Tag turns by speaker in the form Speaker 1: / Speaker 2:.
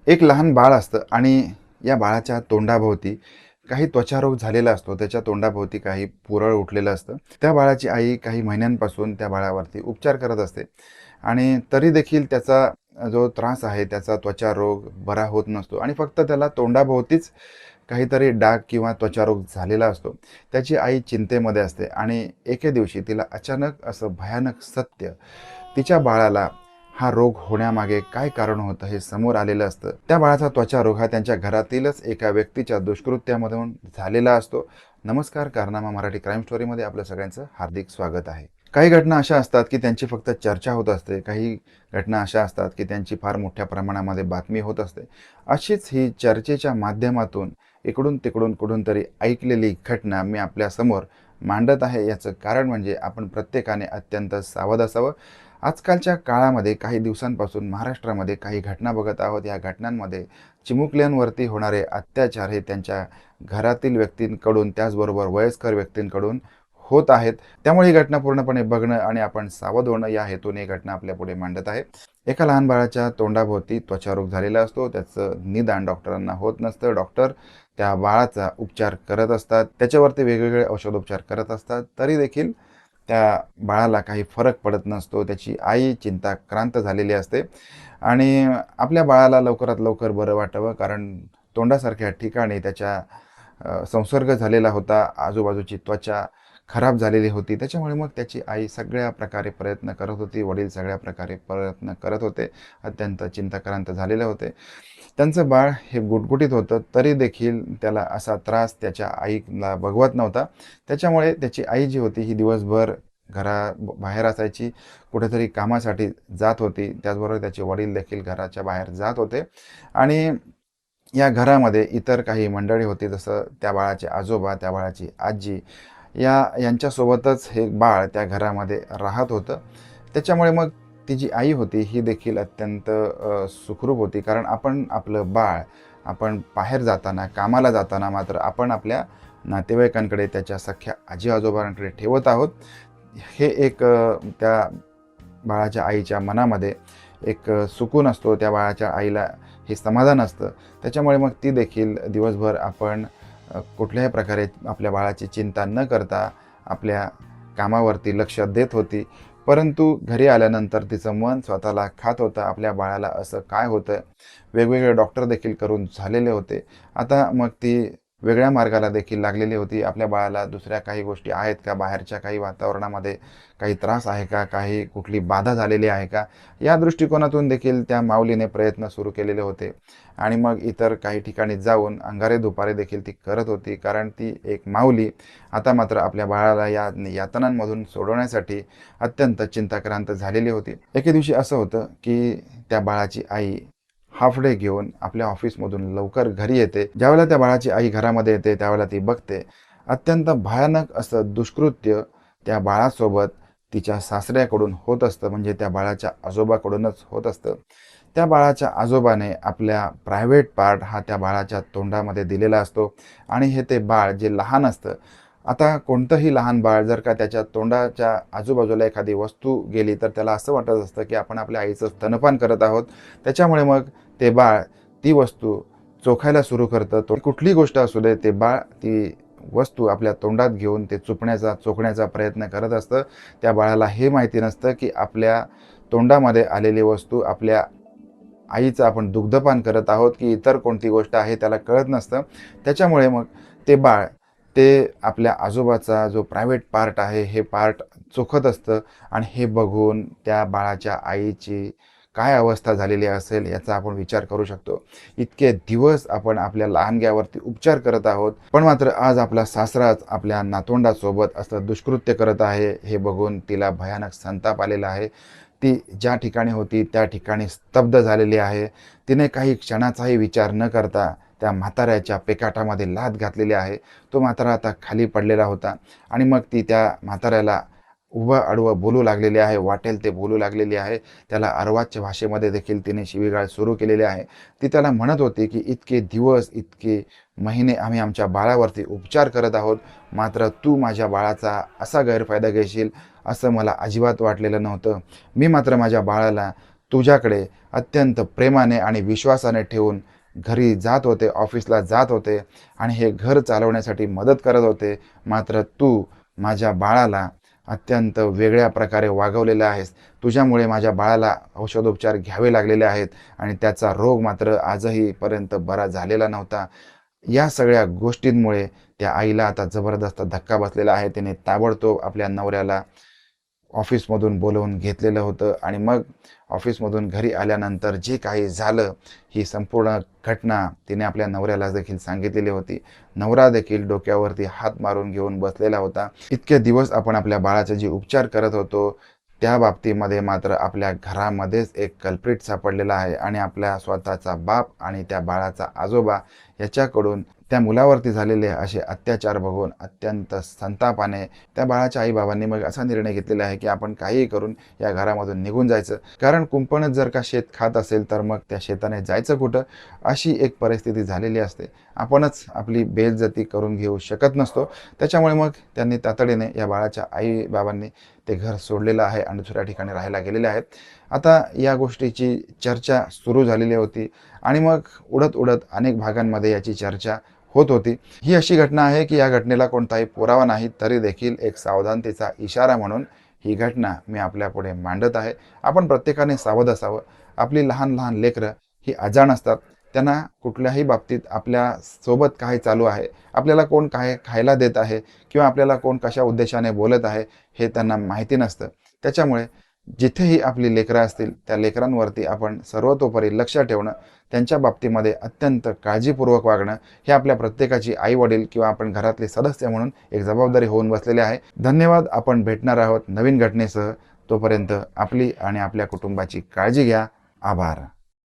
Speaker 1: एक लहान बाळ असतं आणि या बाळाच्या तोंडाभोवती काही त्वचारोग झालेला असतो. त्याच्या तोंडाभोवती काही पुरळ उठलेलं असतं. त्या बाळाची आई काही महिन्यांपासून त्या बाळावरती उपचार करत असते आणि तरी देखील त्याचा जो त्रास आहे, त्याचा त्वचारोग बरा होत नसतो आणि फक्त त्याला तोंडाभोवतीच काहीतरी डाग किंवा त्वचारोग झालेला असतो. त्याची आई चिंतेमध्ये असते आणि एके दिवशी तिला अचानक असं भयानक सत्य, तिच्या बाळाला हा रोग होण्यामागे काय कारण होतं हे समोर आलेलं असतं. त्या बाळाचा त्वचारोग हा त्यांच्या घरातीलच एका व्यक्तीच्या दुष्कृत्यामधून झालेला असतो. नमस्कार, कारनामा मराठी क्राईम स्टोरीमध्ये आपलं सगळ्यांचं हार्दिक स्वागत आहे. काही घटना अशा असतात की त्यांची फक्त चर्चा होत असते. काही घटना अशा असतात की त्यांची फार मोठ्या प्रमाणामध्ये बातमी होत असते. अशीच ही चर्चेच्या माध्यमातून इकडून तिकडून कुठूनतरी ऐकलेली घटना मी आपल्यासमोर मांडत आहे. याचं कारण म्हणजे आपण प्रत्येकाने अत्यंत सावध असावं. आजकालच्या काळामध्ये काही दिवसांपासून महाराष्ट्रामध्ये काही घटना बघत आहोत. या घटनांमध्ये चिमुकल्यांवरती होणारे अत्याचार हे त्यांच्या घरातील व्यक्तींकडून, त्याचबरोबर वयस्कर व्यक्तींकडून होत आहेत. त्यामुळे ही घटना पूर्णपणे बघणं आणि आपण सावध होणं या हेतूने ही घटना आपल्यापुढे मांडत आहे. एका लहान बाळाच्या तोंडाभोवती त्वचारोग झालेला असतो. त्याचं निदान डॉक्टरांना होत नसतं. डॉक्टर त्या बाळाचा उपचार करत असतात. त्याच्यावरती वेगवेगळे औषधोपचार करत असतात. तरी देखील त्या बाळाला काही फरक पडत नसतो. त्याची आई चिंताक्रांत झालेली असते आणि आपल्या बाळाला लवकरात लवकर बरं वाटावं, कारण तोंडासारख्या ठिकाणी त्याच्या संसर्ग झालेला होता. आजूबाजूची त्वचा खराब झालेली होती. त्याच्यामुळे मग त्याची आई सगळ्या प्रकारे प्रयत्न करत होती. वडील सगळ्या प्रकारे प्रयत्न करत होते. अत्यंत चिंताक्रांत झालेले होते. त्यांचं बाळ हे गुटगुटीत होतं, तरी देखील त्याला असा त्रास त्याच्या आईला बघवत नव्हता. त्याच्यामुळे त्याची आई जी होती ही दिवसभर बाहेर असायची, कुठेतरी कामासाठी जात होती. त्याचबरोबर त्याचे वडील देखील घराच्या बाहेर जात होते आणि या घरामध्ये इतर काही मंडळी होती, जसं त्या बाळाचे आजोबा, त्या बाळाची आजी यांच्यासोबतच हे बाळ त्या घरामध्ये राहत होतं. त्याच्यामुळे मग ती जी आई होती ही देखील अत्यंत सुखरूप होती, कारण आपण आपलं बाळ आपण बाहेर जाताना, कामाला जाताना मात्र आपण आपल्या नातेवाईकांकडे, त्याच्या सख्ख्या आजी-आजोबांकडे ठेवत आहोत. हे एक त्या बाळाच्या आईच्या मनामध्ये एक सुकून असतो. त्या बाळाच्या आईला हे समाधान असतं. त्याच्यामुळे मग ती देखील दिवसभर आपण कुठल्याही प्रकारे आपल्या बाळाची चिंता न करता आपल्या कामावरती लक्ष देत होती. परंतु घरी आल्यानंतर तिचं मन स्वतःला खात होतं. आपल्या बाळाला असं काय होतं? वेगवेगळे डॉक्टर देखील करून झालेले होते. आता मग ती वेगळ्या मार्गाला देखील लागलेली होती. आपल्या बाळाला दुसऱ्या काही गोष्टी आहेत का? बाहेरच्या काही वातावरणामध्ये काही त्रास आहे का? काही कुठली बाधा झालेली आहे का? या दृष्टिकोनातून देखील त्या माऊलीने प्रयत्न सुरू केलेले होते आणि मग इतर काही ठिकाणी जाऊन अंगारे दुपारे देखील ती करत होती, कारण ती एक माऊली आता मात्र आपल्या बाळाला या यातनांमधून सोडवण्यासाठी अत्यंत चिंताक्रांत झालेली होती. एके दिवशी असं होतं की त्या बाळाची आई हाफ डे घेऊन आपल्या ऑफिसमधून लवकर घरी येते. ज्यावेळेला त्या बाळाची आई घरामध्ये येते त्यावेळेला ती बघते अत्यंत भयानक असं दुष्कृत्य त्या बाळासोबत तिच्या सासऱ्याकडून होत असतं, म्हणजे त्या बाळाच्या आजोबाकडूनच होत असतं. त्या बाळाच्या आजोबाने आपल्या प्रायव्हेट पार्ट हा त्या बाळाच्या तोंडामध्ये दिलेला असतो आणि हे ते बाळ जे लहान असतं, आता कोणतंही लहान बाळ जर का त्याच्या तोंडाच्या आजूबाजूला एखादी वस्तू गेली तर त्याला असं वाटत असतं की आपण आपल्या आईचं स्तनपान करत आहोत. त्याच्यामुळे मग ते बाळ ती वस्तू चोखायला सुरू करतं. तो कुठलीही गोष्ट असू दे, ते बाळ ती वस्तू आपल्या तोंडात घेऊन ते चोखण्याचा प्रयत्न करत असतं. त्या बाळाला हे माहिती नसतं की आपल्या तोंडामध्ये आलेली वस्तू आपल्या आईचं आपण दुग्धपान करत आहोत की इतर कोणती गोष्ट आहे, त्याला कळत नसतं. त्याच्यामुळे मग ते बाळ ते आपल्या आजोबाचा जो प्रायव्हेट पार्ट आहे हे पार्ट चोखत असतं आणि हे बघून त्या बाळाच्या आईची काय अवस्था झालेली असेल याचा आपण विचार करू शकतो. इतके दिवस आपण आपल्या लहानग्यावरती उपचार करत आहोत, पण मात्र आज आपला सासराच आपल्या नातवंडासोबत असं दुष्कृत्य करत आहे हे बघून तिला भयानक संताप आलेला आहे. ती ज्या ठिकाणी होती त्या ठिकाणी स्तब्ध झालेली आहे. तिने काही क्षणाचाही विचार न करता त्या म्हाताऱ्याच्या पेकाटामध्ये लाथ घातलेली आहे. तो म्हातारा आता खाली पडलेला होता आणि मग ती त्या म्हाताऱ्याला उभं आडवं बोलू लागलेली आहे, वाटेल ते बोलू लागलेली आहे. त्याला अर्वाच्य भाषेमध्ये देखील तिने शिवीगाळ सुरू केलेली आहे. ती त्याला म्हणत होती की इतके दिवस, इतके महिने आम्ही आमच्या बाळावरती उपचार करत आहोत, मात्र तू माझ्या बाळाचा असा गैरफायदा घेशील असं मला अजिबात वाटलेलं नव्हतं. मी मात्र माझ्या बाळाला तुझ्याकडे अत्यंत प्रेमाने आणि विश्वासाने ठेवून घरी जात होते, ऑफिसला जात होते आणि हे घर चालवण्यासाठी मदत करत होते. मात्र तू माझ्या बाळाला अत्यंत वेगळ्या प्रकारे वागवलेलं आहेस. तुझ्यामुळे माझ्या बाळाला औषधोपचार घ्यावे लागलेले आहेत आणि त्याचा रोग मात्र आजही पर्यंत बरा झालेला नव्हता. या सगळ्या गोष्टींमुळे त्या आईला आता जबरदस्त धक्का बसलेला आहे. तिने ताबडतोब आपल्या नवऱ्याला ऑफिसमधून बोलावून घेतलेलं होतं आणि मग ऑफिसमधून घरी आल्यानंतर जे काही झालं, ही संपूर्ण घटना तिने आपल्या नवऱ्याला देखील सांगितलेली होती. नवरा देखील डोक्यावरती हात मारून घेऊन बसलेला होता. इतके दिवस आपण आपल्या बाळाचे जे उपचार करत होतो, त्या बाबतीमध्ये मात्र आपल्या घरामध्येच एक कल्प्रिट सापडलेला आहे आणि आपल्या स्वतःचा बाप आणि त्या बाळाचा आजोबा याच्याकडून त्या मुलावरती झालेले असे अत्याचार बघून अत्यंत संतापाने त्या बाळाच्या आईबाबांनी मग असा निर्णय घेतलेला आहे की आपण काहीही करून या घरामधून निघून जायचं. कारण कुंपणच जर का शेत खात असेल तर मग त्या शेताने जायचं कुठं, अशी एक परिस्थिती झालेली असते. आपणच आपली बेइज्जती करून घेऊ शकत नसतो. त्याच्यामुळे मग त्यांनी तातडीने या बाळाच्या आईबाबांनी ते घर सोडलेलं आहे आणि दुसऱ्या ठिकाणी राहायला गेलेले आहेत. आता या गोष्टीची चर्चा सुरू झालेली होती आणि मग उडत उडत अनेक भागांमध्ये याची चर्चा होत होती. ही अशी घटना आहे की या घटनेला कोणताही पुरावा नाही, तरी देखील एक सावधानतेचा इशारा म्हणून ही घटना मी आपल्यापुढे मांडत आहे. आपण प्रत्येकाने सावध असावं. आपली लहान लहान लेकरं ही अजाण असतात. त्यांना कुठल्याही बाबतीत आपल्या सोबत काय चालू आहे, आपल्याला कोण काय खायला देत आहे किंवा आपल्याला कोण कशा उद्देशाने बोलत आहे हे त्यांना माहिती नसतं. त्याच्यामुळे जिथेही आपली लेकरं असतील त्या लेकरांवरती आपण सर्वतोपरी लक्ष ठेवणं, त्यांच्या बाबतीमध्ये अत्यंत काळजीपूर्वक वागणं हे आपल्या प्रत्येकाची आई-वडील किंवा आपण घरातले सदस्य म्हणून एक जबाबदारी होऊन बसलेली आहे. धन्यवाद. आपण भेटणार आहोत नवीन घटनेसह. तोपर्यंत आपली आणि आपल्या कुटुंबाची काळजी घ्या. आभार.